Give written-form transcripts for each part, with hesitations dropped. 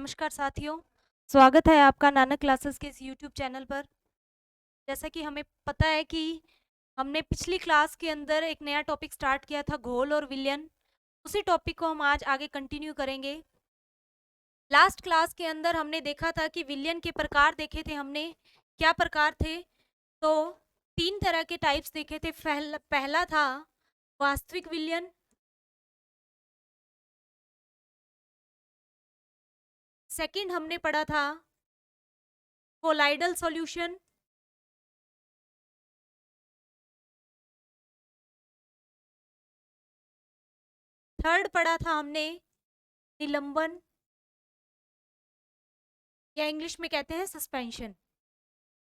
नमस्कार साथियों, स्वागत है आपका नानक क्लासेस के इस यूट्यूब चैनल पर। जैसा कि हमें पता है कि हमने पिछली क्लास के अंदर एक नया टॉपिक स्टार्ट किया था, घोल और विलयन। उसी टॉपिक को हम आज आगे कंटिन्यू करेंगे। लास्ट क्लास के अंदर हमने देखा था कि विलयन के प्रकार देखे थे हमने। क्या प्रकार थे? तो 3 तरह के टाइप्स देखे थे। पहला था वास्तविक विलयन, सेकंड हमने पढ़ा था कोलाइडल सॉल्यूशन, थर्ड पढ़ा था हमने निलंबन या इंग्लिश में कहते हैं सस्पेंशन।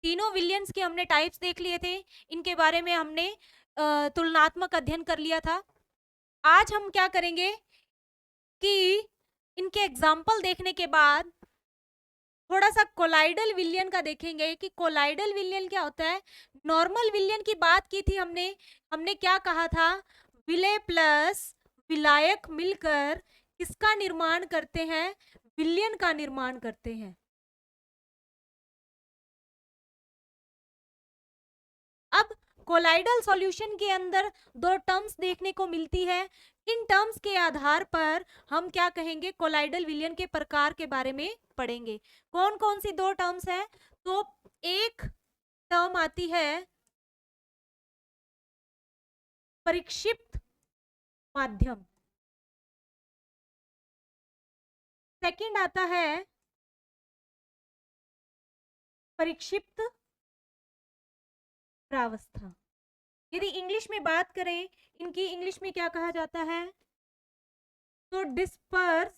तीनों विलियंस के हमने टाइप्स देख लिए थे। इनके बारे में हमने तुलनात्मक अध्ययन कर लिया था। आज हम क्या करेंगे कि इनके एग्जाम्पल देखने के बाद थोड़ा सा कोलाइडल विलियन का देखेंगे कि कोलाइडल विलियन क्या होता है। नॉर्मल विलियन की बात की थी हमने। हमने क्या कहा था? विलय प्लस विलायक मिलकर किसका निर्माण करते हैं? विलियन का निर्माण करते हैं। अब कोलाइडल सॉल्यूशन के अंदर दो टर्म्स देखने को मिलती है। इन टर्म्स के आधार पर हम क्या कहेंगे? कोलाइडल विलयन के प्रकार के बारे में पढ़ेंगे। कौन कौन सी दो टर्म्स हैं? तो एक टर्म आती है परिक्षिप्त माध्यम, सेकंड आता है परिक्षिप्त प्रावस्था। यदि इंग्लिश में बात करें, इनकी इंग्लिश में क्या कहा जाता है? तो disperse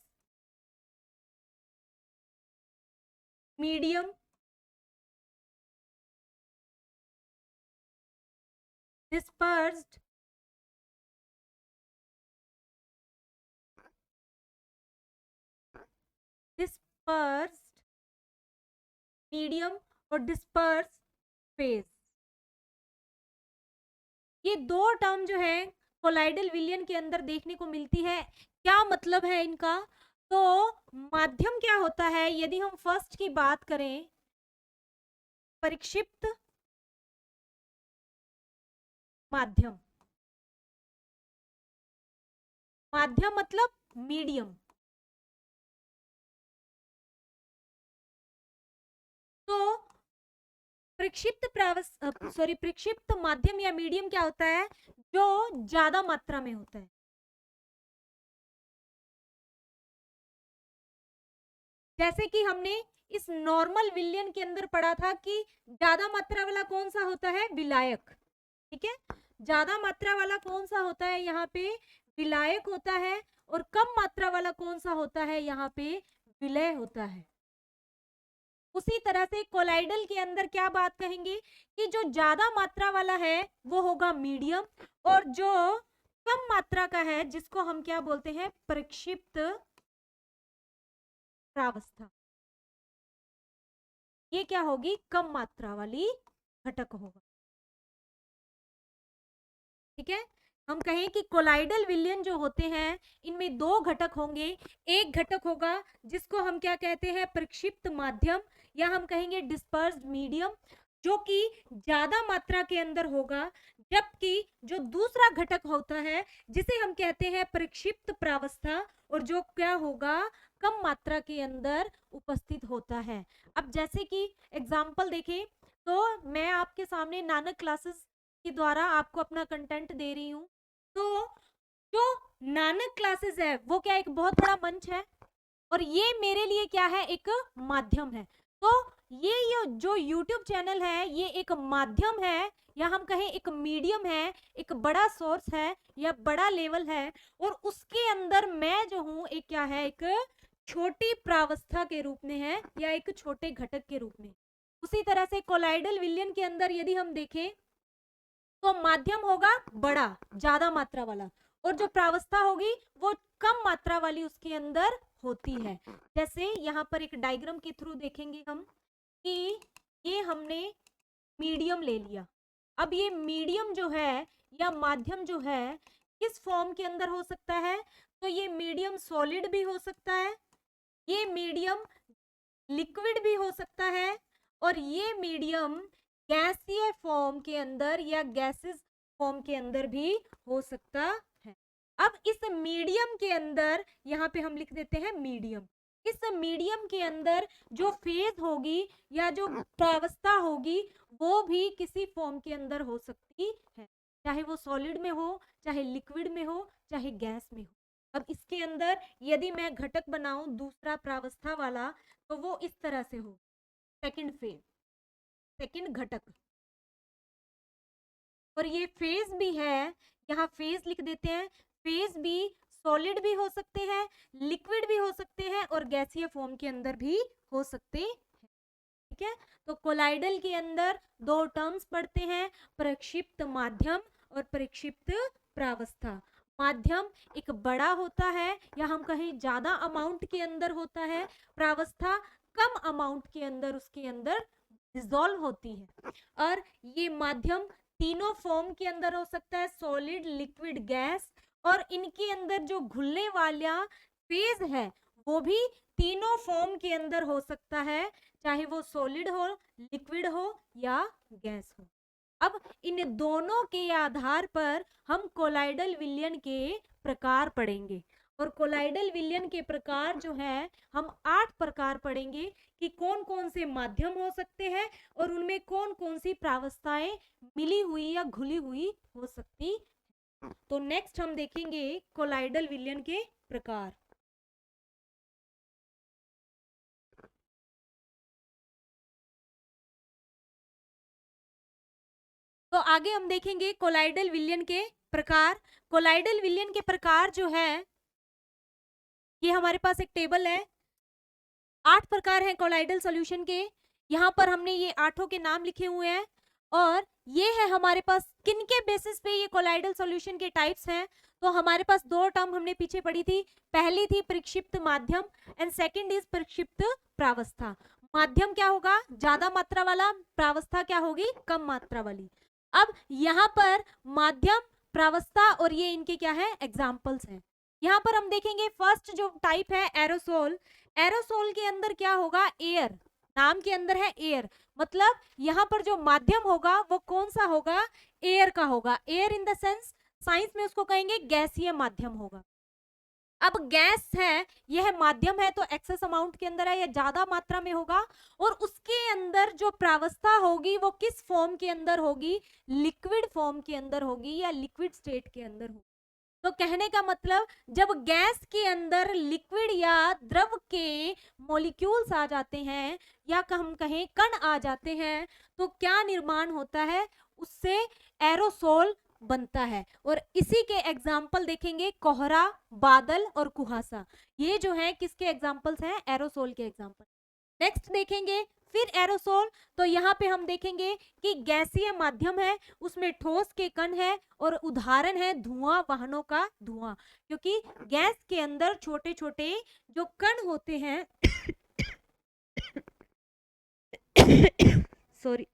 medium, dispersed dispersed medium और डिस्पर्स फेज। ये दो टर्म जो है कोलाइडल विलयन के अंदर देखने को मिलती है। क्या मतलब है इनका? तो माध्यम क्या होता है? यदि हम फर्स्ट की बात करें, परिक्षिप्त माध्यम, माध्यम मतलब मीडियम। तो प्रक्षिप्त माध्यम या मीडियम क्या होता है? जो ज्यादा मात्रा में होता है। जैसे कि हमने इस नॉर्मल विलयन के अंदर पढ़ा था कि ज्यादा मात्रा वाला कौन सा होता है? विलायक। ठीक है, ज्यादा मात्रा वाला कौन सा होता है? यहाँ पे विलायक होता है। और कम मात्रा वाला कौन सा होता है? यहाँ पे विलय होता है। उसी तरह से कोलाइडल के अंदर क्या बात कहेंगे कि जो ज्यादा मात्रा वाला है वो होगा मीडियम, और जो कम मात्रा का है जिसको हम क्या बोलते हैं? प्रक्षिप्त प्रावस्था। ये क्या होगी? कम मात्रा वाली घटक होगा। ठीक है, हम कहें कि कोलाइडल विलयन जो होते हैं इनमें दो घटक होंगे। एक घटक होगा जिसको हम क्या कहते हैं? प्रक्षिप्त माध्यम, या हम कहेंगे डिस्पर्स्ड मीडियम, जो कि ज्यादा मात्रा के अंदर होगा। जबकि जो दूसरा घटक होता है जिसे हम कहते हैं प्रक्षिप्त प्रावस्था, और जो क्या होगा? कम मात्रा के अंदर उपस्थित होता है। अब जैसे कि एग्जाम्पल देखें, तो मैं आपके सामने नानक क्लासेस के द्वारा आपको अपना कंटेंट दे रही हूँ। तो जो नानक क्लासेस है वो क्या एक बहुत बड़ा मंच है, और ये मेरे लिए क्या है? एक माध्यम है। तो ये जो YouTube चैनल है ये एक माध्यम है, या हम कहें एक मीडियम है, एक बड़ा सोर्स है या बड़ा लेवल है। और उसके अंदर मैं जो हूँ एक क्या है? एक छोटी प्रावस्था के रूप में है, या एक छोटे घटक के रूप में। उसी तरह से कोलाइडल विलयन के अंदर यदि हम देखें तो माध्यम होगा बड़ा, ज्यादा मात्रा वाला, और जो प्रावस्था होगी वो कम मात्रा वाली उसके अंदर होती है। जैसे यहाँ पर एक डायग्राम के थ्रू देखेंगे हम कि ये हमने मीडियम ले लिया। अब ये मीडियम जो है या माध्यम जो है किस फॉर्म के अंदर हो सकता है? तो ये मीडियम सॉलिड भी हो सकता है, ये मीडियम लिक्विड भी हो सकता है और ये मीडियम गैसीय फॉर्म के अंदर या गैसेस फॉर्म के अंदर भी हो सकता है। अब इस मीडियम के अंदर यहाँ पे हम लिख देते हैं मीडियम। इस मीडियम के अंदर जो फेज होगी या जो प्रावस्था होगी वो भी किसी फॉर्म के अंदर हो सकती है, चाहे वो सॉलिड में हो, चाहे लिक्विड में हो, चाहे गैस में हो। अब इसके अंदर यदि मैं घटक बनाऊं दूसरा प्रावस्था वाला, तो वो इस तरह से हो, सेकंड फेज, सेकंड घटक। और ये फेज भी है, यहाँ फेज लिख देते हैं। फेज भी सॉलिड भी हो सकते हैं, लिक्विड भी हो सकते हैं और गैसीय फॉर्म के अंदर भी हो सकते हैं। ठीक है, तो कोलाइडल के अंदर दो टर्म्स पढ़ते हैं, प्रक्षिप्त माध्यम और प्रक्षिप्त प्रावस्था। माध्यम एक बड़ा होता है या हम कहें ज्यादा अमाउंट के अंदर होता है, प्रावस्था कम अमाउंट के अंदर उसके अंदर डिसॉल्व होती है। और ये माध्यम तीनों फॉर्म के अंदर हो सकता है, सॉलिड, लिक्विड, गैस। और इनके अंदर जो घुलने वाला फेज है वो भी तीनों फॉर्म के अंदर हो सकता है, चाहे वो सॉलिड हो, लिक्विड हो या गैस हो। अब इन दोनों के आधार पर हम कोलाइडल विलयन के प्रकार पढ़ेंगे। और कोलाइडल विलयन के प्रकार जो है हम 8 प्रकार पढ़ेंगे कि कौन कौन से माध्यम हो सकते हैं और उनमें कौन कौन सी प्रावस्थाएं मिली हुई या घुली हुई हो सकती। तो नेक्स्ट हम देखेंगे कोलाइडल विलयन के प्रकार। तो आगे हम देखेंगे कोलाइडल विलयन के प्रकार। कोलाइडल विलयन के प्रकार जो है, ये हमारे पास एक टेबल है, 8 प्रकार हैं कोलाइडल सॉल्यूशन के। यहाँ पर हमने ये आठों के नाम लिखे हुए हैं और ये है हमारे पास किन के बेसिस पे ये कोलाइडल सॉल्यूशन के टाइप्स हैं। तो हमारे पास दो टर्म हमने पीछे पढ़ी थी, पहली थी प्रक्षिप्त माध्यम एंड सेकंड इज प्रक्षिप्त प्रावस्था। माध्यम क्या होगा, ज्यादा मात्रा वाला, प्रावस्था क्या होगी, कम मात्रा वाली। अब यहाँ पर माध्यम, प्रावस्था और ये इनके क्या है, एग्जाम्पल्स हैं। यहाँ पर हम देखेंगे फर्स्ट जो टाइप है एरोसोल। एरोसोल के अंदर क्या होगा, एयर, नाम के अंदर है एयर, मतलब यहाँ पर जो माध्यम होगा वो कौन सा होगा, एयर का होगा। Air in the sense science में उसको कहेंगे गैसीय माध्यम होगा। अब गैस है, यह माध्यम है तो एक्सेस अमाउंट के अंदर है, या ज्यादा मात्रा में होगा। और उसके अंदर जो प्रावस्था होगी वो किस फॉर्म के अंदर होगी, लिक्विड फॉर्म के अंदर होगी या लिक्विड स्टेट के अंदर होगी। तो कहने का मतलब जब गैस के अंदर लिक्विड या द्रव के मॉलिक्यूल्स आ जाते हैं या हम कहें कण आ जाते हैं तो क्या निर्माण होता है, उससे एरोसोल बनता है। और इसी के एग्जाम्पल देखेंगे कोहरा, बादल और कुहासा। ये जो है किसके एग्जाम्पल्स हैं, एरोसोल के एग्जाम्पल। नेक्स्ट देखेंगे फिर एरोसोल। तो यहाँ पे हम देखेंगे कि गैसीय माध्यम है, उसमें ठोस के कण है और उदाहरण है धुआं, वाहनों का धुआं, क्योंकि गैस के अंदर छोटे छोटे जो कण होते हैं सॉरी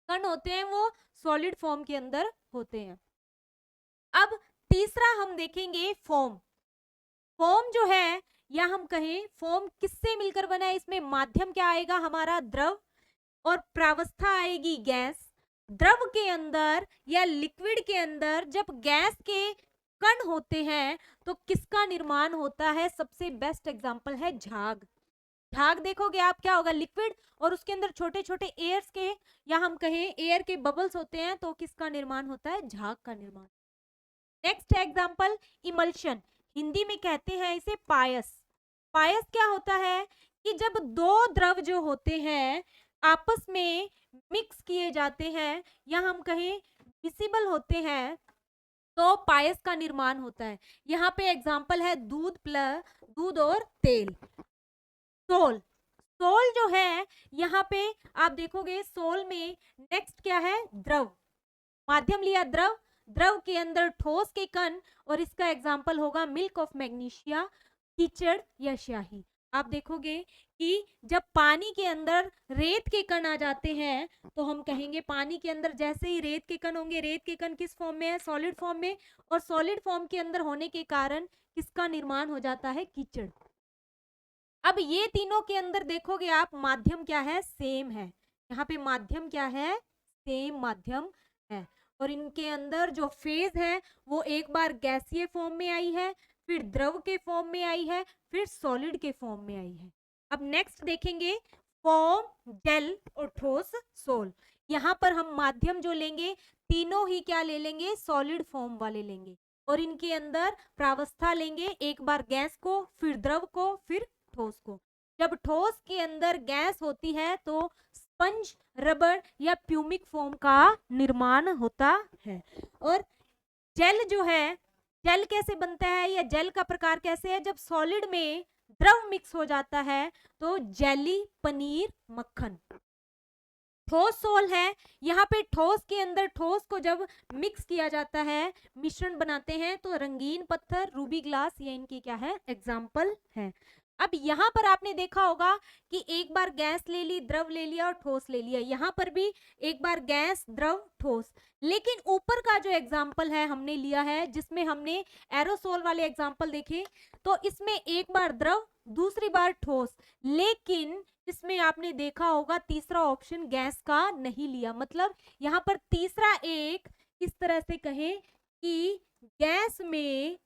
कण होते हैं वो सॉलिड फॉर्म के अंदर होते हैं। अब तीसरा हम देखेंगे फॉर्म। फॉर्म जो है या हम कहें फॉर्म किससे मिलकर बना है, इसमें माध्यम क्या आएगा, हमारा द्रव, और प्रावस्था आएगी गैस। द्रव के अंदर या लिक्विड के अंदर जब गैस के कण होते हैं तो किसका निर्माण होता है, सबसे बेस्ट एग्जांपल है झाग। झाग देखोगे आप क्या होगा, लिक्विड, और उसके अंदर छोटे छोटे एयर्स के या हम कहें एयर के बबल्स होते हैं, तो किसका निर्माण होता है, झाग का निर्माण। नेक्स्ट एग्जांपल इमल्शन, हिंदी में कहते हैं इसे पायस। पायस क्या होता है कि जब दो द्रव जो होते हैं आपस में मिक्स किए जाते हैं या हम कहें मिसिबल होते हैं तो पायस का निर्माण होता है। यहाँ पे एग्जांपल है दूध प्लस दूध और तेल। सोल, सोल जो है यहाँ पे आप देखोगे सोल में नेक्स्ट क्या है, द्रव, माध्यम लिया द्रव, द्रव के अंदर ठोस के कण, और इसका एग्जाम्पल होगा मिल्क ऑफ मैग्नीशिया, कीचड़ या स्याही। आप देखोगे कि जब पानी के अंदर रेत के कण आ जाते हैं तो हम कहेंगे पानी के अंदर जैसे ही रेत के कण होंगे, रेत के कण किस फॉर्म में है, सॉलिड फॉर्म में, और सॉलिड फॉर्म के अंदर होने के कारण किसका निर्माण हो जाता है, कीचड़। अब ये तीनों के अंदर देखोगे आप, माध्यम क्या है, सेम है। यहाँ पे माध्यम क्या है, सेम माध्यम है। और इनके अंदर जो फेज है वो एक बार गैसीय फॉर्म में आई है, फिर द्रव के फॉर्म में आई है, फिर सॉलिड के फॉर्म में आई है। अब नेक्स्ट देखेंगे फॉर्म, जेल और ठोस, सोल। यहाँ पर हम माध्यम जो लेंगे तीनों ही क्या ले लेंगे, सॉलिड फॉर्म वाले लेंगे। और इनके अंदर प्रावस्था लेंगे, एक बार गैस को, फिर द्रव को, फिर ठोस को। जब ठोस के अंदर गैस होती है तो स्पंज, रबर या प्यूमिक फॉर्म का निर्माण होता है। और जेल जो है, जेल कैसे बनता है या जेल का प्रकार कैसे है, जब सॉलिड में द्रव मिक्स हो जाता है तो जेली, पनीर, मक्खन। ठोस सोल है, यहाँ पे ठोस के अंदर ठोस को जब मिक्स किया जाता है, मिश्रण बनाते हैं, तो रंगीन पत्थर, रूबी ग्लास, ये इनकी क्या है, एग्जाम्पल है। अब यहाँ पर आपने देखा होगा कि एक बार गैस ले ली, द्रव ले लिया और ठोस ले लिया। यहाँ पर भी एक बार गैस, द्रव, ठोस। लेकिन ऊपर का जो एग्जाम्पल है हमने लिया है, जिसमें हमने एरोसोल वाले एग्जाम्पल देखे, तो इसमें एक बार द्रव, दूसरी बार ठोस। लेकिन इसमें आपने देखा होगा तीसरा ऑप्शन गैस का नहीं लिया। मतलब यहाँ पर तीसरा एक, इस तरह से कहें कि गैस में,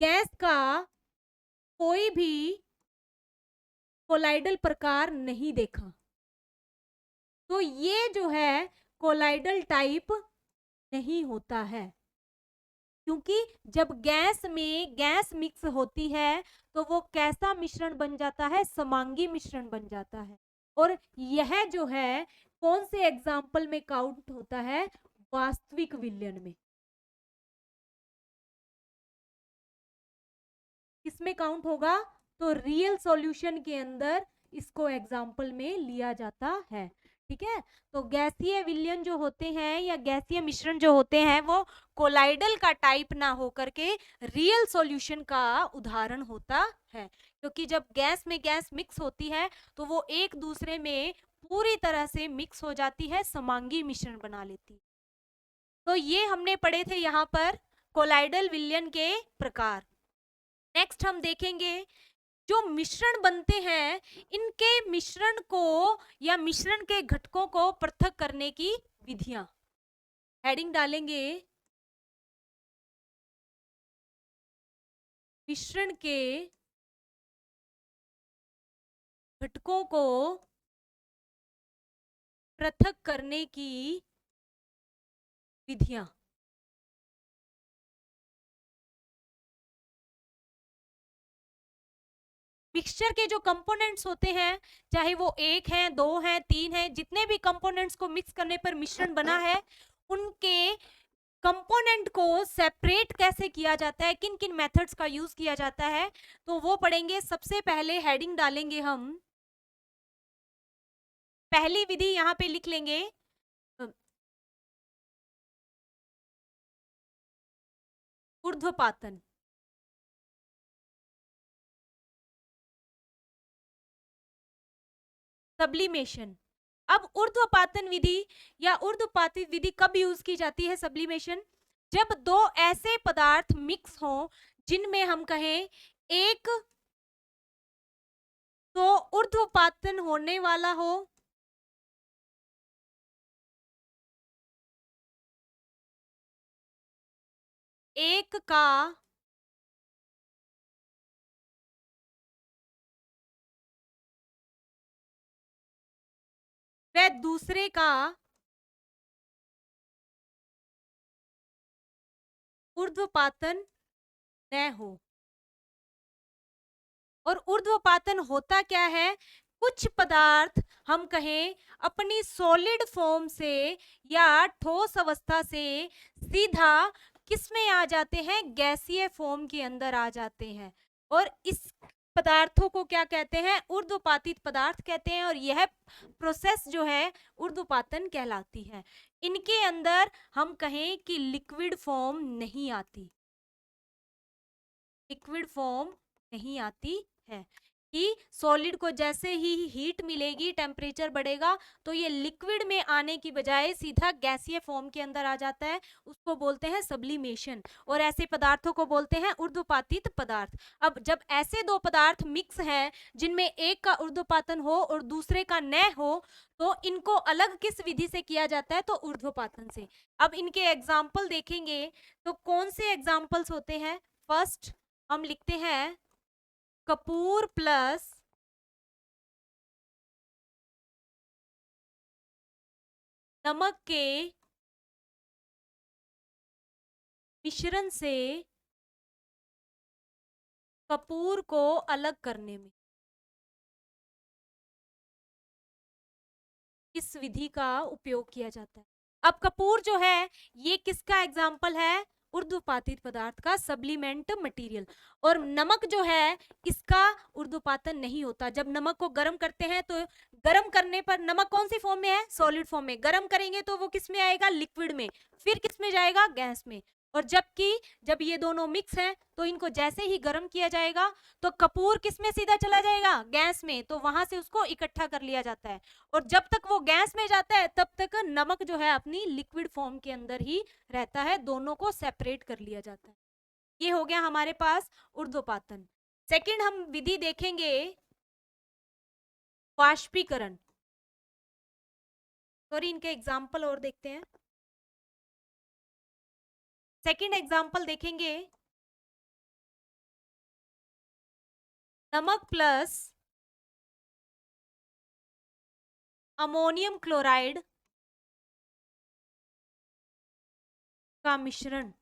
गैस का कोई भी कोलाइडल प्रकार नहीं देखा। तो ये जो है कोलाइडल टाइप नहीं होता है, क्योंकि जब गैस में गैस मिक्स होती है तो वो कैसा मिश्रण बन जाता है, समांगी मिश्रण बन जाता है। और यह जो है कौन से एग्जाम्पल में काउंट होता है, वास्तविक विलयन में। किसमें काउंट होगा, तो रियल सॉल्यूशन के अंदर इसको एग्जाम्पल में लिया जाता है। ठीक है, तो गैसीय विलयन जो होते हैं या गैसीय मिश्रण जो होते हैं वो कोलाइडल का टाइप ना होकर के रियल सॉल्यूशन का उदाहरण होता है। क्योंकि जब गैस में गैस मिक्स होती है तो वो एक दूसरे में पूरी तरह से मिक्स हो जाती है, समांगी मिश्रण बना लेती है। तो ये हमने पढ़े थे यहाँ पर कोलाइडल विलयन के प्रकार। नेक्स्ट हम देखेंगे जो मिश्रण बनते हैं, इनके मिश्रण को या मिश्रण के घटकों को पृथक करने की विधियां। हेडिंग डालेंगे मिश्रण के घटकों को पृथक करने की विधियां। मिक्सचर के जो कंपोनेंट्स होते हैं, चाहे वो एक हैं, दो हैं, तीन हैं, जितने भी कंपोनेंट्स को मिक्स करने पर मिश्रण बना है, उनके कंपोनेंट को सेपरेट कैसे किया जाता है, किन किन मेथड्स का यूज किया जाता है, तो वो पढ़ेंगे। सबसे पहले हेडिंग डालेंगे हम, पहली विधि यहां पे लिख लेंगे ऊर्ध्वपातन। सब्लिमेशन। अब ऊर्ध्वपातन विधि या ऊर्ध्वपातित विधि कब यूज की जाती है, सब्लिमेशन, जब दो ऐसे पदार्थ मिक्स हो जिनमें हम कहें एक तो ऊर्ध्वपातन होने वाला हो, एक का व दूसरे का ऊर्ध्वपातन न हो। और ऊर्ध्वपातन होता क्या है, कुछ पदार्थ हम कहें अपनी सॉलिड फॉर्म से या ठोस अवस्था से सीधा किस में आ जाते हैं, गैसीय फॉर्म के अंदर आ जाते हैं। और इस पदार्थों को क्या कहते हैं, ऊर्ध्वपातित पदार्थ कहते हैं। और यह प्रोसेस जो है ऊर्ध्वपातन कहलाती है। इनके अंदर हम कहें कि लिक्विड फॉर्म नहीं आती, लिक्विड फॉर्म नहीं आती है। कि सॉलिड को जैसे ही हीट मिलेगी, टेम्परेचर बढ़ेगा, तो ये लिक्विड में आने की बजाय सीधा गैसीय फॉर्म के अंदर आ जाता है। उसको बोलते हैं सब्लिमेशन, और ऐसे पदार्थों को बोलते हैं ऊर्ध्वपातित पदार्थ। अब जब ऐसे दो पदार्थ मिक्स हैं जिनमें एक का ऊर्ध्वपातन हो और दूसरे का न हो, तो इनको अलग किस विधि से किया जाता है? तो ऊर्ध्वपातन से। अब इनके एग्जाम्पल देखेंगे तो कौन से एग्जाम्पल्स होते हैं? फर्स्ट हम लिखते हैं कपूर प्लस नमक के मिश्रण से कपूर को अलग करने में इस विधि का उपयोग किया जाता है। अब कपूर जो है ये किसका एग्जाम्पल है? ऊर्ध्वपातित पदार्थ का, सब्लिमेंट मटेरियल। और नमक जो है इसका ऊर्ध्वपातन नहीं होता। जब नमक को गर्म करते हैं तो गर्म करने पर नमक कौन सी फॉर्म में है? सॉलिड फॉर्म में। गर्म करेंगे तो वो किस में आएगा? लिक्विड में। फिर किस में जाएगा? गैस में। और जबकि जब ये दोनों मिक्स हैं तो इनको जैसे ही गर्म किया जाएगा तो कपूर किस में सीधा चला जाएगा? गैस में। तो वहां से उसको इकट्ठा कर लिया जाता है, और जब तक वो गैस में जाता है तब तक नमक जो है अपनी लिक्विड फॉर्म के अंदर ही रहता है। दोनों को सेपरेट कर लिया जाता है। ये हो गया हमारे पास ऊर्ध्वपातन। सेकंड हम विधि देखेंगे वाष्पीकरण। सॉरी, इनके एग्जाम्पल और देखते हैं। सेकंड एग्जाम्पल देखेंगे नमक प्लस अमोनियम क्लोराइड का मिश्रण।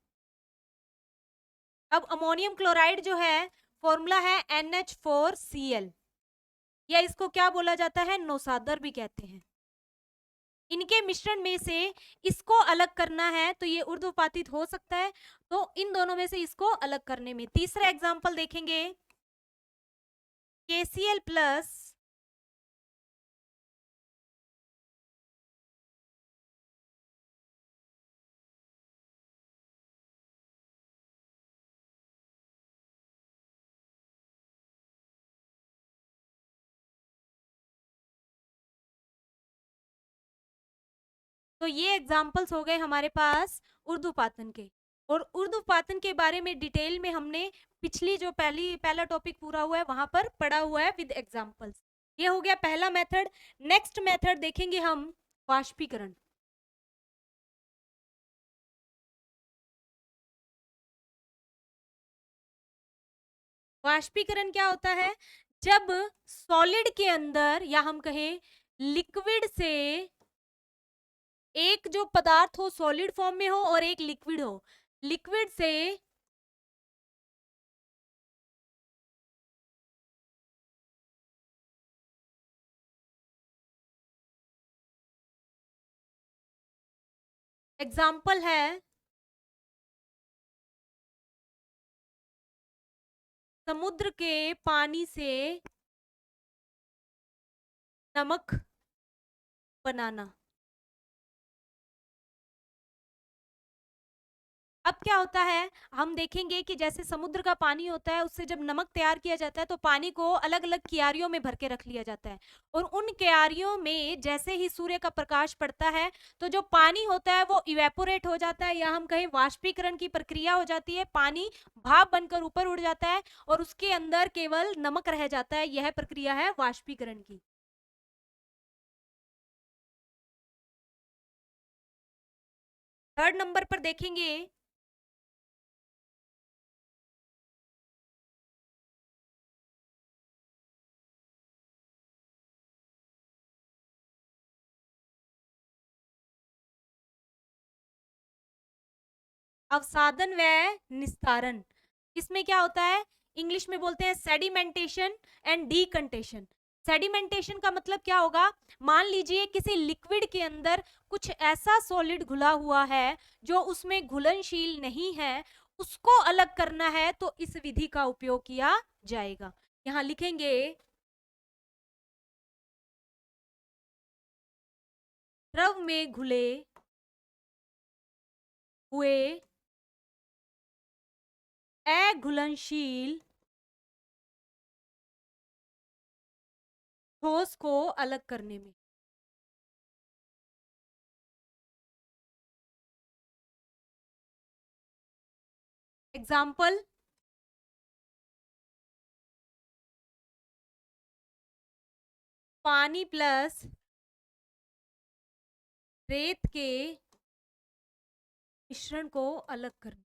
अब अमोनियम क्लोराइड जो है फॉर्मूला है NH4Cl, या इसको क्या बोला जाता है? नौसादर भी कहते हैं। इनके मिश्रण में से इसको अलग करना है तो ये ऊर्ध्वपातित हो सकता है, तो इन दोनों में से इसको अलग करने में। तीसरा एग्जांपल देखेंगे KCl प्लस तो ये एग्जाम्पल्स हो गए हमारे पास ऊर्ध्वपातन के। और ऊर्ध्वपातन के बारे में डिटेल में हमने पिछली जो पहला टॉपिक पूरा हुआ है वहां पर पढ़ा हुआ है विद एग्जाम्पल्स। ये हो गया पहला मेथड। नेक्स्ट मेथड देखेंगे हम वाष्पीकरण। वाष्पीकरण क्या होता है? जब सॉलिड के अंदर, या हम कहें लिक्विड से, एक जो पदार्थ हो सॉलिड फॉर्म में हो और एक लिक्विड हो, लिक्विड से एग्जाम्पल है समुद्र के पानी से नमक बनाना। अब क्या होता है, हम देखेंगे कि जैसे समुद्र का पानी होता है उससे जब नमक तैयार किया जाता है तो पानी को अलग अलग क्यारियों में भर के रख लिया जाता है, और उन क्यारियों में जैसे ही सूर्य का प्रकाश पड़ता है तो जो पानी होता है वो इवेपोरेट हो जाता है, या हम कहें वाष्पीकरण की प्रक्रिया हो जाती है। पानी भाप बनकर ऊपर उड़ जाता है और उसके अंदर केवल नमक रह जाता है। यह प्रक्रिया है वाष्पीकरण की। थर्ड नंबर पर देखेंगे अवसादन व निस्तारण। इसमें क्या होता है? इंग्लिश में बोलते हैं सेडिमेंटेशन एंड डीकंटेशन। सेडिमेंटेशन का मतलब क्या होगा? मान लीजिए किसी लिक्विड के अंदर कुछ ऐसा सॉलिड घुला हुआ है जो उसमें घुलनशील नहीं है, उसको अलग करना है तो इस विधि का उपयोग किया जाएगा। यहां लिखेंगे द्रव में घुले हुए अघुलनशील ठोस को अलग करने में। एग्जाम्पल, पानी प्लस रेत के मिश्रण को अलग करना।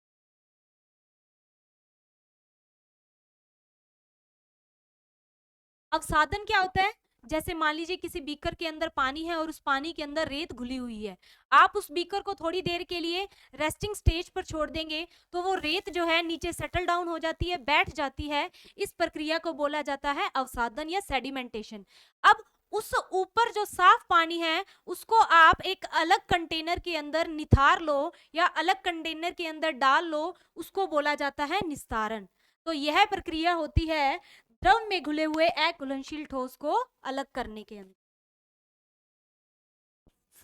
अवसादन क्या होता है? जैसे मान लीजिए किसी बीकर के अंदर पानी है और उस पानी के अंदर रेत घुली हुई है, आप उस बीकर को थोड़ी देर के लिए रेस्टिंग स्टेज पर छोड़ देंगे तो वो रेत जो है नीचे सेटल डाउन हो जाती है, बैठ जाती है। इस प्रक्रिया को बोला जाता है अवसादन या सेडिमेंटेशन। अब उस ऊपर जो साफ पानी है उसको आप एक अलग कंटेनर के अंदर निथार लो या अलग कंटेनर के अंदर डाल लो, उसको बोला जाता है निस्तारण। तो यह प्रक्रिया होती है द्रव में घुले हुए अघुलनशील ठोस को अलग करने के अंदर।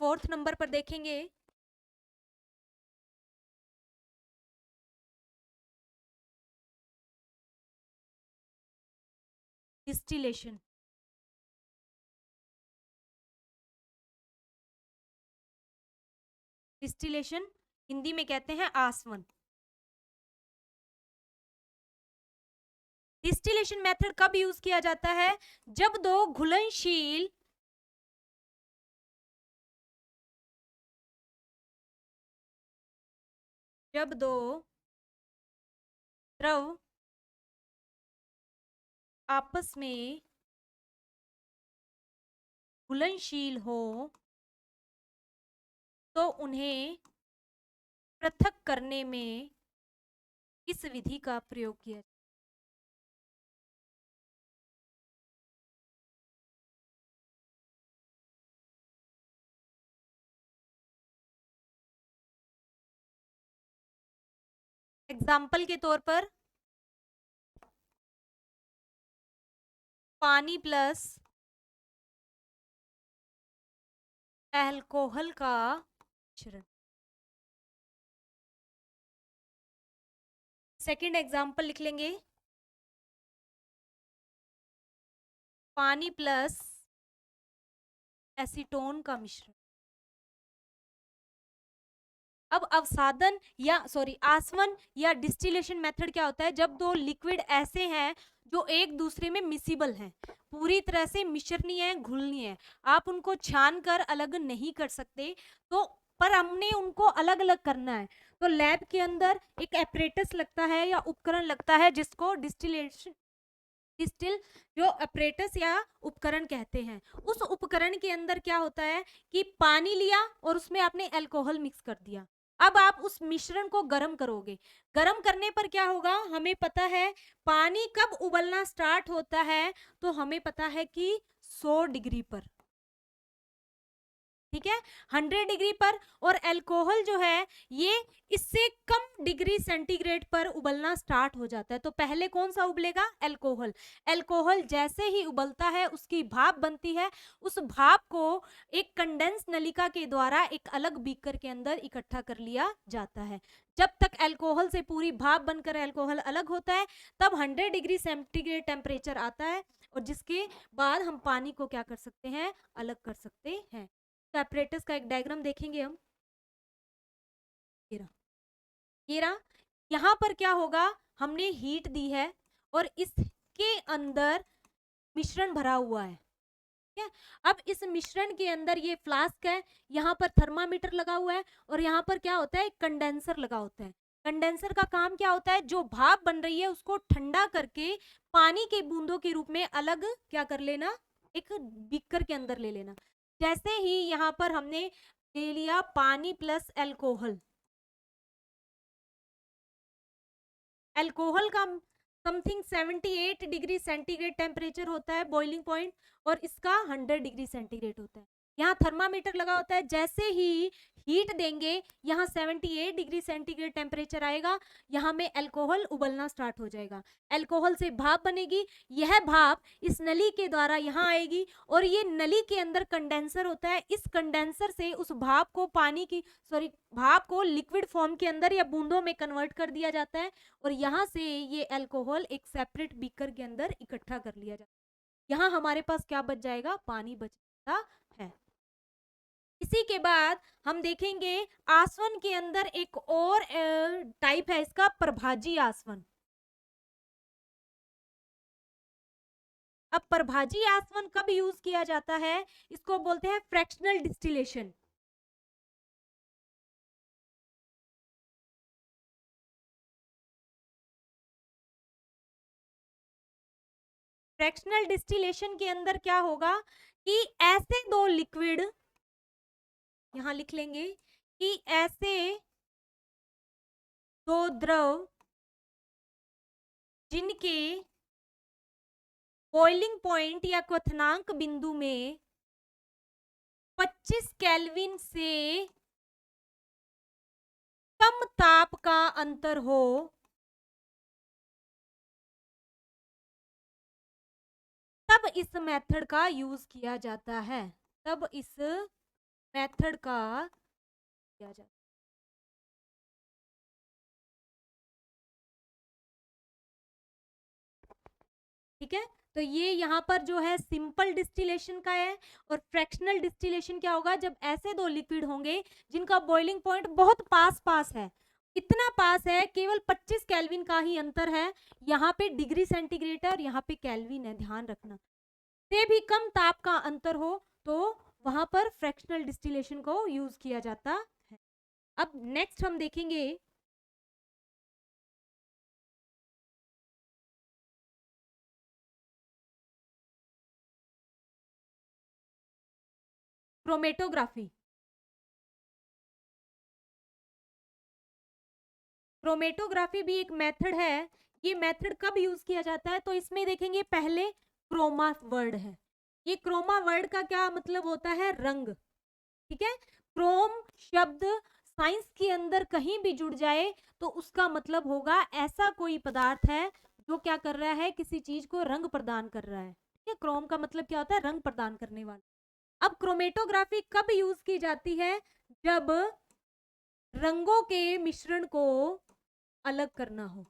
4th नंबर पर देखेंगे, डिस्टिलेशन। डिस्टिलेशन हिंदी में कहते हैं आसवन। डिस्टिलेशन मेथड कब यूज किया जाता है? जब दो घुलनशील जब दो द्रव आपस में घुलनशील हो तो उन्हें पृथक करने में इस विधि का प्रयोग किया जाता है। एग्जाम्पल के तौर पर पानी प्लस अल्कोहल का मिश्रण। सेकंड एग्जाम्पल लिख लेंगे, पानी प्लस एसीटोन का मिश्रण। अब अवसादन या आसवन या डिस्टिलेशन मेथड क्या होता है? जब दो लिक्विड ऐसे हैं जो एक दूसरे में मिसिबल हैं, पूरी तरह से मिश्रणीय है, घुलनीय है, आप उनको छान कर अलग नहीं कर सकते, तो पर हमने उनको अलग अलग करना है। तो लैब के अंदर एक एपरेटस लगता है या उपकरण लगता है जिसको डिस्टिल जो अपरेटस या उपकरण कहते हैं। उस उपकरण के अंदर क्या होता है कि पानी लिया और उसमें आपने अल्कोहल मिक्स कर दिया। अब आप उस मिश्रण को गर्म करोगे, गर्म करने पर क्या होगा? हमें पता है पानी कब उबलना स्टार्ट होता है, तो हमें पता है कि 100 डिग्री पर, ठीक है, 100 डिग्री पर। और अल्कोहल जो है ये इससे कम डिग्री सेंटीग्रेड पर उबलना स्टार्ट हो जाता है। तो पहले कौन सा उबलेगा? अल्कोहल। अल्कोहल जैसे ही उबलता है उसकी भाप बनती है, उस भाप को एक कंडेंस नलिका के द्वारा एक अलग बीकर के अंदर इकट्ठा कर लिया जाता है। जब तक अल्कोहल से पूरी भाप बनकर अल्कोहल अलग होता है तब 100 डिग्री सेंटीग्रेड टेम्परेचर आता है, और जिसके बाद हम पानी को क्या कर सकते हैं? अलग कर सकते हैं। तो एपरेटस का एक डायग्राम देखेंगे हम। ये रहा। यहाँ पर क्या होगा? हमने हीट दी है और इसके अंदर मिश्रण भरा हुआ है, ठीक है। अब इस मिश्रण के अंदर ये फ्लास्क है, यहाँ पर थर्मामीटर लगा हुआ है और यहाँ पर क्या होता है? कंडेंसर लगा होता है। कंडेंसर का काम क्या होता है? जो भाप बन रही है उसको ठंडा करके पानी के बूंदों के रूप में अलग क्या कर लेना? एक बीकर के अंदर ले लेना। जैसे ही यहाँ पर हमने ले लिया पानी प्लस अल्कोहल, अल्कोहल का समथिंग 78 डिग्री सेंटीग्रेड टेम्परेचर होता है बॉइलिंग पॉइंट, और इसका 100 डिग्री सेंटीग्रेड होता है। यहाँ थर्मामीटर लगा होता है, जैसे ही हीट देंगे यहाँ 78 डिग्री सेंटीग्रेड टेम्परेचर आएगा, यहाँ में अल्कोहल उबलना स्टार्ट हो जाएगा, अल्कोहल से भाप बनेगी, यह भाप इस नली के द्वारा यहाँ आएगी और ये नली के अंदर कंडेंसर होता है, इस कंडेंसर से उस भाप को भाप को लिक्विड फॉर्म के अंदर या बूंदों में कन्वर्ट कर दिया जाता है और यहाँ से ये अल्कोहल एक सेपरेट बीकर के अंदर इकट्ठा कर लिया जाता है। यहाँ हमारे पास क्या बच जाएगा, पानी बच जाता है। इसी के बाद हम देखेंगे आसवन के अंदर एक और टाइप है इसका, प्रभाजी आसवन। अब प्रभाजी आसवन कब यूज किया जाता है, इसको बोलते हैं फ्रैक्शनल डिस्टिलेशन। फ्रैक्शनल डिस्टिलेशन के अंदर क्या होगा कि ऐसे दो लिक्विड, यहां लिख लेंगे कि ऐसे दो द्रव जिनके बॉइलिंग पॉइंट या क्वथनांक बिंदु में 25 केल्विन से कम ताप का अंतर हो, तब इस मेथड का यूज किया जाता है। तब इस मेथड का किया जाता है। ठीक है, तो ये यहाँ पर जो है सिंपल डिस्टिलेशन का है। और फ्रैक्शनल डिस्टिलेशन क्या होगा, जब ऐसे दो लिक्विड होंगे जिनका बॉइलिंग पॉइंट बहुत पास पास है, इतना पास है, केवल 25 केल्विन का ही अंतर है। यहाँ पे डिग्री सेंटीग्रेड है और यहाँ पे केल्विन है, ध्यान रखना। से भी कम ताप का अंतर हो तो वहां पर फ्रैक्शनल डिस्टिलेशन को यूज किया जाता है। अब नेक्स्ट हम देखेंगे क्रोमेटोग्राफी। क्रोमेटोग्राफी भी एक मेथड है। ये मेथड कब यूज किया जाता है, तो इसमें देखेंगे पहले क्रोमा वर्ड है। ये क्रोमा वर्ड का क्या मतलब होता है, रंग। ठीक है, क्रोम शब्द साइंस के अंदर कहीं भी जुड़ जाए तो उसका मतलब होगा ऐसा कोई पदार्थ है जो क्या कर रहा है, किसी चीज को रंग प्रदान कर रहा है। ठीक है, क्रोम का मतलब क्या होता है, रंग प्रदान करने वाला। अब क्रोमेटोग्राफी कब यूज की जाती है, जब रंगों के मिश्रण को अलग करना हो।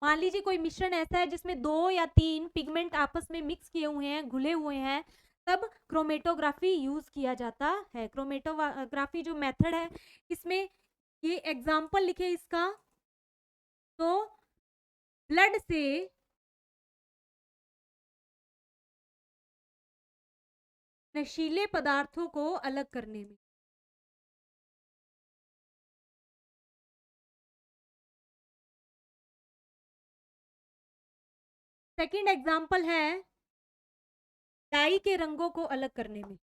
मान लीजिए कोई मिश्रण ऐसा है जिसमें 2 या 3 पिगमेंट आपस में मिक्स किए हुए हैं, घुले हुए हैं, तब क्रोमेटोग्राफी यूज किया जाता है। क्रोमेटोग्राफी जो मेथड है, इसमें ये एग्जांपल लिखे इसका, तो ब्लड से नशीले पदार्थों को अलग करने में। सेकंड एग्जांपल है डाई के रंगों को अलग करने में।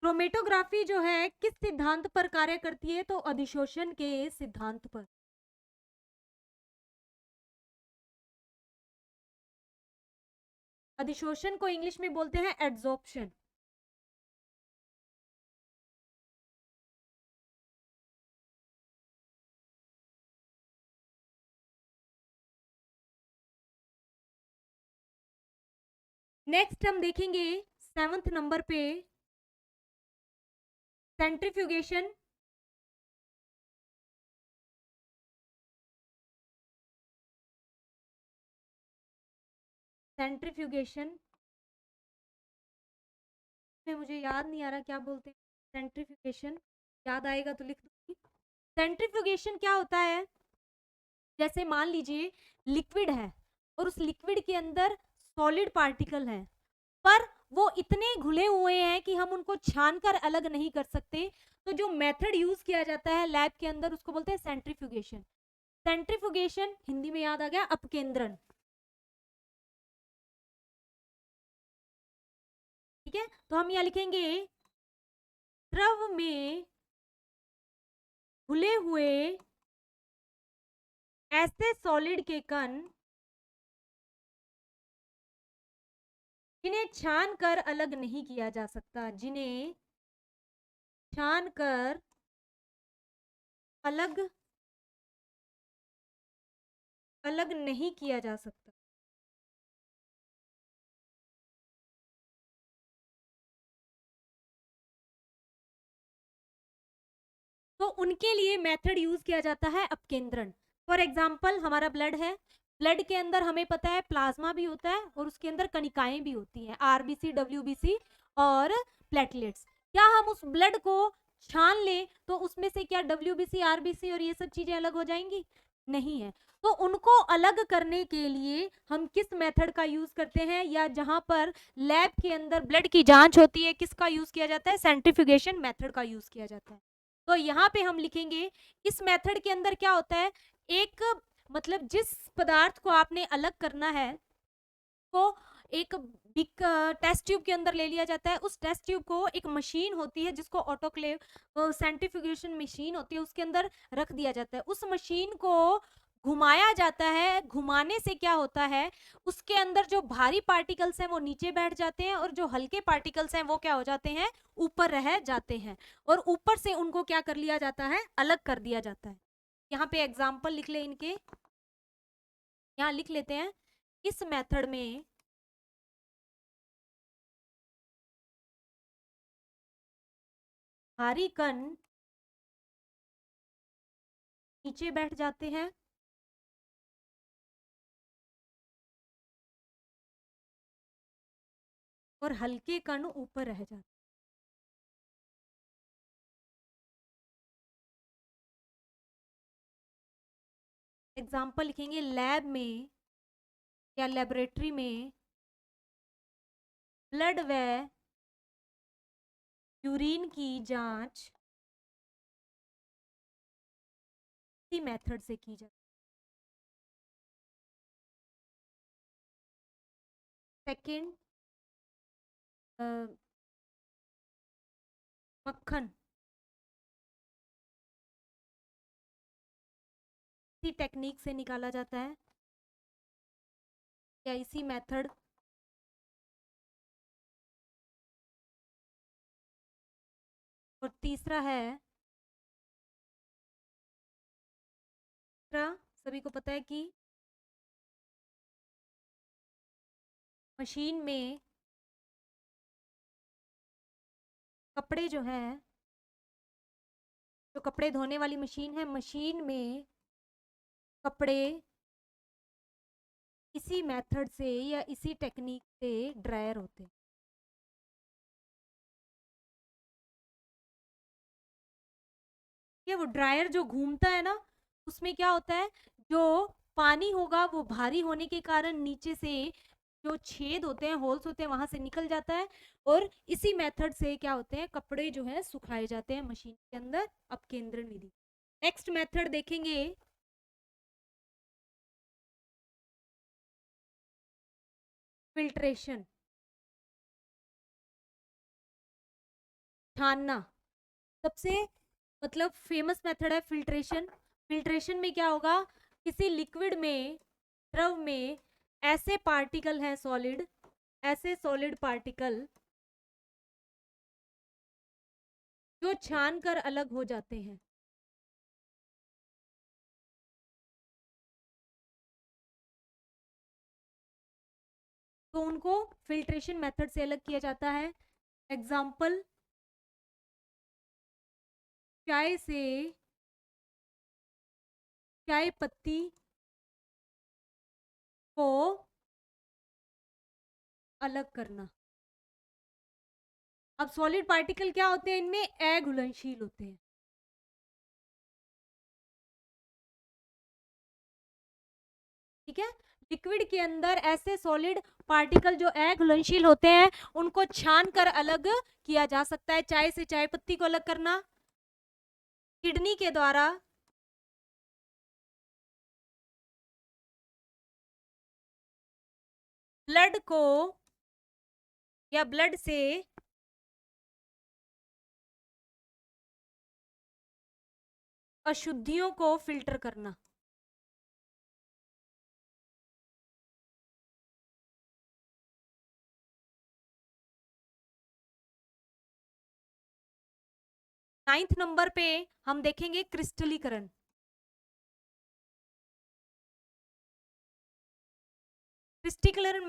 क्रोमेटोग्राफी जो है किस सिद्धांत पर कार्य करती है, तो अधिशोषण के सिद्धांत पर। अधिशोषण को इंग्लिश में बोलते हैं एड्सॉर्प्शन। नेक्स्ट हम देखेंगे 7th नंबर पे सेंट्रीफ्यूगेशन। सेंट्रीफ्यूगेशन में मुझे याद नहीं आ रहा क्या बोलते हैं सेंट्रीफ्यूगेशन, याद आएगा तो लिख दूंगी। सेंट्रीफ्यूगेशन क्या होता है, जैसे मान लीजिए लिक्विड है और उस लिक्विड के अंदर सॉलिड पार्टिकल है, पर वो इतने घुले हुए हैं कि हम उनको छानकर अलग नहीं कर सकते। तो जो मेथड यूज किया जाता है लैब के अंदर उसको बोलते हैं सेंट्रीफ्यूगेशन। सेंट्रीफ्यूगेशन हिंदी में याद आ गया, अपकेंद्रण। ठीक है, तो हम यहाँ लिखेंगे द्रव में घुले हुए ऐसे सॉलिड के कण जिन्हें छान कर अलग नहीं किया जा सकता, जिन्हें छान कर अलग अलग नहीं किया जा सकता। तो उनके लिए मेथड यूज किया जाता है अपकेंद्रण। फॉर एग्जाम्पल हमारा ब्लड है, ब्लड के अंदर हमें पता है प्लाज्मा भी होता है और उसके अंदर कणिकाएं भी होती हैं, आरबीसी, डब्ल्यूबीसी और प्लेटलेट्स। क्या हम उस ब्लड को छान ले तो उसमें से क्या डब्ल्यूबीसी, आरबीसी और ये सब चीजें अलग हो जाएंगी? नहीं है। तो उनको अलग करने के लिए हम किस मेथड का यूज करते हैं, या जहां पर लैब के अंदर ब्लड की जांच होती है, किसका यूज किया जाता है? सेंट्रीफ्यूगेशन मेथड का यूज किया जाता है। तो यहाँ पे हम लिखेंगे इस मेथड के अंदर क्या होता है, एक मतलब जिस पदार्थ को आपने अलग करना है को एक बिग टेस्ट ट्यूब के अंदर ले लिया जाता है। उस टेस्ट ट्यूब को एक मशीन होती है जिसको ऑटोक्लेव सेंट्रीफ्यूगेशन मशीन होती है, उसके अंदर रख दिया जाता है। उस मशीन को घुमाया जाता है। घुमाने से क्या होता है, उसके अंदर जो भारी पार्टिकल्स हैं वो नीचे बैठ जाते हैं और जो हल्के पार्टिकल्स हैं वो क्या हो जाते हैं, ऊपर रह जाते हैं। और ऊपर से उनको क्या कर लिया जाता है, अलग कर दिया जाता है। यहाँ पे एग्जाम्पल लिख ले इनके, यहाँ लिख लेते हैं। इस मेथड में भारी कण नीचे बैठ जाते हैं और हल्के कण ऊपर रह जाते हैं। एग्जाम्पल लिखेंगे, लैब में या लेबोरेटरी में ब्लड व यूरिन की जांच इसी मेथड से की जाती है। सेकेंड, मक्खन इसी टेक्निक से निकाला जाता है या इसी मेथड। और तीसरा है, सभी को पता है कि मशीन में कपड़े जो हैं, जो कपड़े धोने वाली मशीन है, मशीन में कपड़े इसी मेथड से या इसी टेक्निक से ड्रायर होते हैं। ये वो ड्रायर जो घूमता है ना, उसमें क्या होता है, जो पानी होगा वो भारी होने के कारण नीचे से जो छेद होते हैं, होल्स होते हैं, वहां से निकल जाता है। और इसी मेथड से क्या होते हैं, कपड़े जो है सुखाए जाते हैं मशीन के अंदर, अपकेंद्रण विधि। नेक्स्ट मेथड देखेंगे, फिल्ट्रेशन, छानना। सबसे मतलब फेमस मेथड है फिल्ट्रेशन। फिल्ट्रेशन में क्या होगा, किसी लिक्विड में, द्रव में ऐसे पार्टिकल हैं सॉलिड, ऐसे सॉलिड पार्टिकल जो छान कर अलग हो जाते हैं। तो उनको फिल्ट्रेशन मेथड से अलग किया जाता है। एग्जाम्पल, चाय से चाय पत्ती को अलग करना। अब सॉलिड पार्टिकल क्या होते हैं, इनमें अघुलनशील होते हैं। ठीक है, लिक्विड के अंदर ऐसे सॉलिड पार्टिकल जो अघुलनशील होते हैं उनको छान कर अलग किया जा सकता है। चाय से चाय पत्ती को अलग करना, किडनी के द्वारा ब्लड को या ब्लड से अशुद्धियों को फिल्टर करना। 9th नंबर पे हम देखेंगे क्रिस्टलीकरण। क्रिस्टलीकरण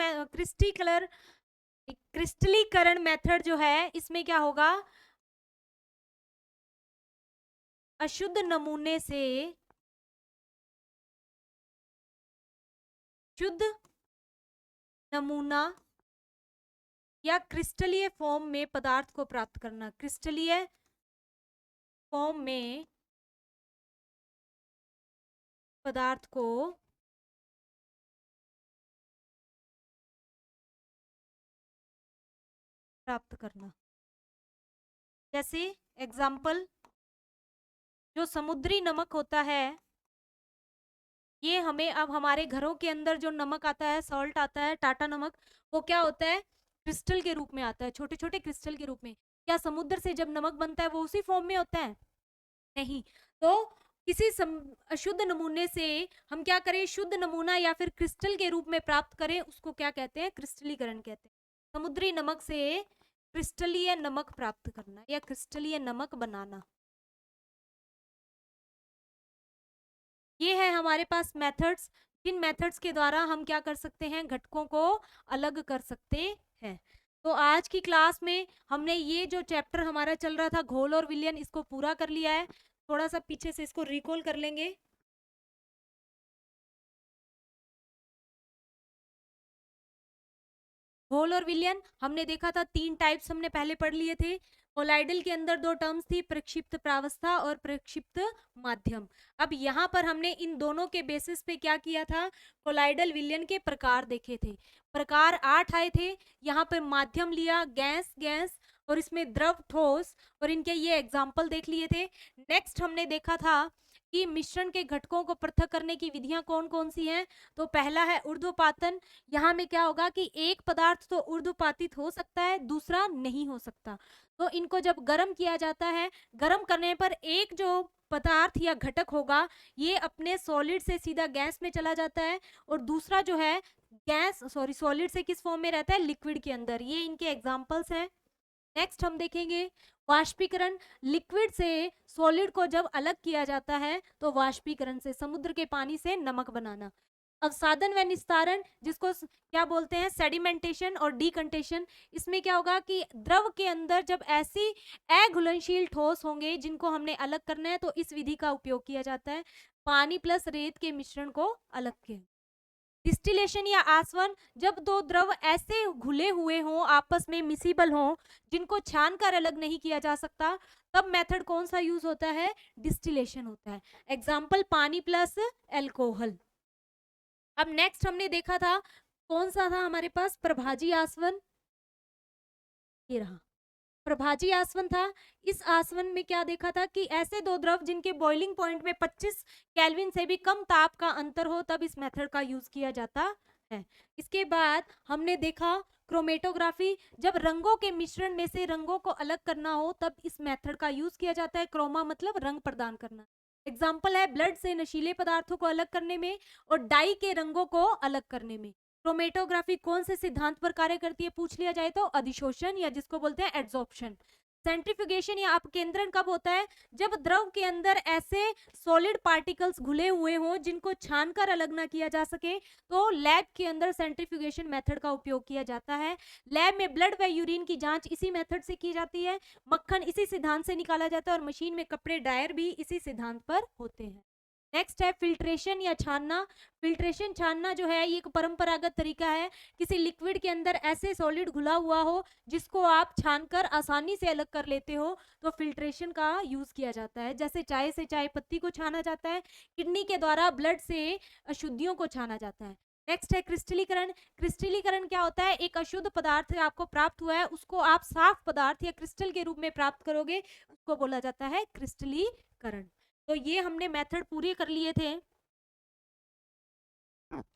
मेथड जो है इसमें क्या होगा, अशुद्ध नमूने से शुद्ध नमूना या क्रिस्टलीय फॉर्म में पदार्थ को प्राप्त करना, क्रिस्टलीय फॉर्म में पदार्थ को प्राप्त करना। जैसे एग्जाम्पल, जो समुद्री नमक होता है, ये हमें अब हमारे घरों के अंदर जो नमक आता है, सॉल्ट आता है, टाटा नमक, वो क्या होता है, क्रिस्टल के रूप में आता है, छोटे छोटे क्रिस्टल के रूप में। क्या समुद्र से जब नमक बनता है वो उसी फॉर्म में होता है? नहीं। तो किसी अशुद्ध नमूने से हम क्या करें, शुद्ध नमूना या फिर क्रिस्टल के रूप में प्राप्त करें, उसको क्या कहते हैं, क्रिस्टलीकरण कहते हैं। समुद्री नमक से क्रिस्टलीय नमक प्राप्त करना या क्रिस्टलीय नमक बनाना, ये है हमारे पास मेथड्स, जिन मेथड्स के द्वारा हम क्या कर सकते हैं, घटकों को अलग कर सकते हैं। तो आज की क्लास में हमने ये जो चैप्टर हमारा चल रहा था घोल और विलयन, इसको पूरा कर लिया है। थोड़ा सा पीछे से इसको रिकॉल कर लेंगे। घोल और विलयन हमने देखा था, 3 टाइप्स हमने पहले पढ़ लिए थे। कोलाइडल के अंदर 2 टर्म्स थी, प्रक्षिप्त प्रावस्था और प्रक्षिप्त माध्यम। अब यहाँ पर हमने इन दोनों के बेसिस पे क्या किया था, कोलाइडल विलयन के प्रकार देखे थे। प्रकार 8 आए थे। यहाँ पे माध्यम लिया, गैस गैस, और इसमें द्रव ठोस, और इनके ये एग्जाम्पल देख लिए थे। नेक्स्ट हमने देखा था कि मिश्रण के घटकों को पृथक करने की विधियां कौन कौन सी हैं। तो पहला है ऊर्ध्वपातन। यहाँ में क्या होगा कि एक पदार्थ तो ऊर्ध्वपातित हो सकता है, दूसरा नहीं हो सकता। तो इनको जब गर्म किया जाता है, गर्म करने पर एक जो पदार्थ या घटक होगा, ये अपने सॉलिड से सीधा गैस में चला जाता है, और दूसरा जो है सॉलिड से किस फॉर्म में रहता है, लिक्विड के अंदर। ये इनके एग्जाम्पल्स हैं। नेक्स्ट हम देखेंगे वाष्पीकरण। लिक्विड से सॉलिड को जब अलग किया जाता है तो वाष्पीकरण से, समुद्र के पानी से नमक बनाना। अवसादन व निस्तारण, जिसको क्या बोलते हैं, सेडिमेंटेशन और डीकंटेशन। इसमें क्या होगा कि द्रव के अंदर जब ऐसी अघुलनशील ठोस होंगे जिनको हमने अलग करना है, तो इस विधि का उपयोग किया जाता है, पानी प्लस रेत के मिश्रण को अलग किया। डिस्टिलेशन या आसवन, जब दो द्रव ऐसे घुले हुए हों, आपस में मिसिबल हों, जिनको छानकर अलग नहीं किया जा सकता, तब मेथड कौन सा यूज होता है, डिस्टिलेशन होता है। एग्जाम्पल पानी प्लस एल्कोहल। अब नेक्स्ट हमने देखा था कौन सा था हमारे पास, प्रभाजी आसवन। ये रहा प्रभाजी आसवन था। इस आसवन में क्या देखा था कि ऐसे दो द्रव जिनके बॉइलिंग पॉइंट में 25 केल्विन से भी कम ताप का अंतर हो, तब इस मेथड का यूज किया जाता है। इसके बाद हमने देखा क्रोमेटोग्राफी। जब रंगों के मिश्रण में से रंगों को अलग करना हो, तब इस मेथड का यूज किया जाता है। क्रोमा मतलब रंग प्रदान करना। एग्जाम्पल है ब्लड से नशीले पदार्थों को अलग करने में और डाई के रंगों को अलग करने में। क्रोमेटोग्राफी कौन से सिद्धांत पर कार्य करती है पूछ लिया जाए तो अधिशोषण, या जिसको बोलते हैं एड्सॉर्प्शन। सेंट्रीफ्यूगेशन या अपकेंद्रण कब होता है, जब द्रव के अंदर ऐसे सॉलिड पार्टिकल्स घुले हुए हों जिनको छानकर अलग ना किया जा सके, तो लैब के अंदर सेंट्रीफ्यूगेशन मेथड का उपयोग किया जाता है। लैब में ब्लड व यूरिन की जांच इसी मेथड से की जाती है, मक्खन इसी सिद्धांत से निकाला जाता है, और मशीन में कपड़े ड्रायर भी इसी सिद्धांत पर होते हैं। नेक्स्ट है फिल्ट्रेशन या छानना। फिल्ट्रेशन छानना जो है ये एक परंपरागत तरीका है। किसी लिक्विड के अंदर ऐसे सॉलिड घुला हुआ हो जिसको आप छानकर आसानी से अलग कर लेते हो, तो फिल्ट्रेशन का यूज किया जाता है। जैसे चाय से चाय पत्ती को छाना जाता है, किडनी के द्वारा ब्लड से अशुद्धियों को छाना जाता है। नेक्स्ट है क्रिस्टलीकरण। क्रिस्टलीकरण क्या होता है, एक अशुद्ध पदार्थ आपको प्राप्त हुआ है, उसको आप साफ पदार्थ या क्रिस्टल के रूप में प्राप्त करोगे, उसको बोला जाता है क्रिस्टलीकरण। तो ये हमने मेथड पूरे कर लिए थे।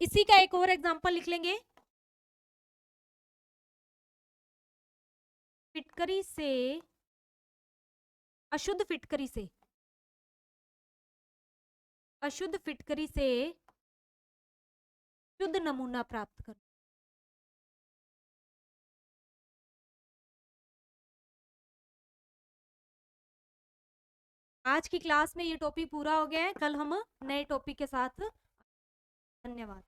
इसी का एक और एग्जांपल लिख लेंगे। फिटकरी से, अशुद्ध फिटकरी से, अशुद्ध फिटकरी से शुद्ध नमूना प्राप्त कर। आज की क्लास में ये टॉपिक पूरा हो गया है, कल हम नए टॉपिक के साथ। धन्यवाद।